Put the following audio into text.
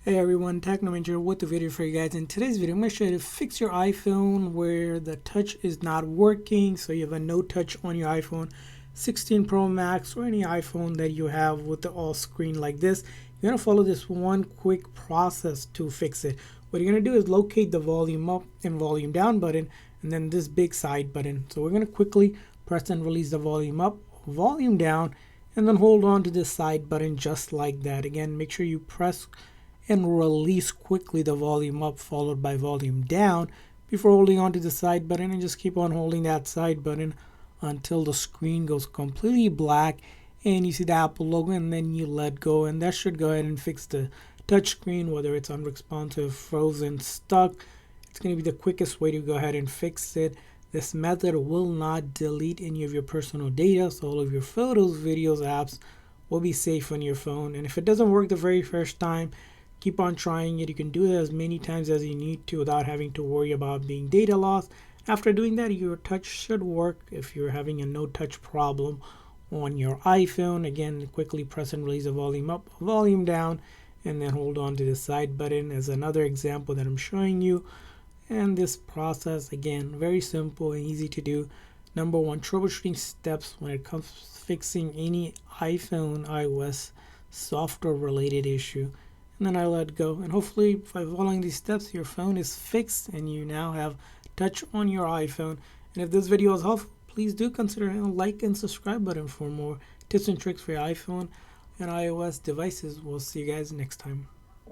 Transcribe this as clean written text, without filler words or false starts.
Hey everyone, Technoman here with the video for you guys. In today's video, I'm going to show you how to fix your iPhone where the touch is not working. So you have a no touch on your iPhone 16 Pro Max or any iPhone that you have with the all screen like this. You're going to follow this one quick process to fix it. What you're going to do is locate the volume up and volume down button and then this big side button. So we're going to quickly press and release the volume up, volume down, and then hold on to this side button just like that. Again, make sure you press and release quickly the volume up followed by volume down before holding on to the side button, and just keep on holding that side button until the screen goes completely black and you see the Apple logo, and then you let go, and that should go ahead and fix the touch screen, whether it's unresponsive, frozen, stuck. It's going to be the quickest way to go ahead and fix it. This method will not delete any of your personal data, so all of your photos, videos, apps will be safe on your phone. And if it doesn't work the very first time, keep on trying it. You can do it as many times as you need to without having to worry about being data loss. After doing that, your touch should work. If you're having a no touch problem on your iPhone, again, quickly press and release the volume up, volume down, and then hold on to the side button as another example that I'm showing you. And this process, again, very simple and easy to do. Number one, troubleshooting steps when it comes to fixing any iPhone, iOS software related issue. And then I let go, and hopefully by following these steps your phone is fixed and you now have touch on your iPhone. And if this video was helpful, please do consider hitting the like and subscribe button for more tips and tricks for your iPhone and iOS devices. We'll see you guys next time.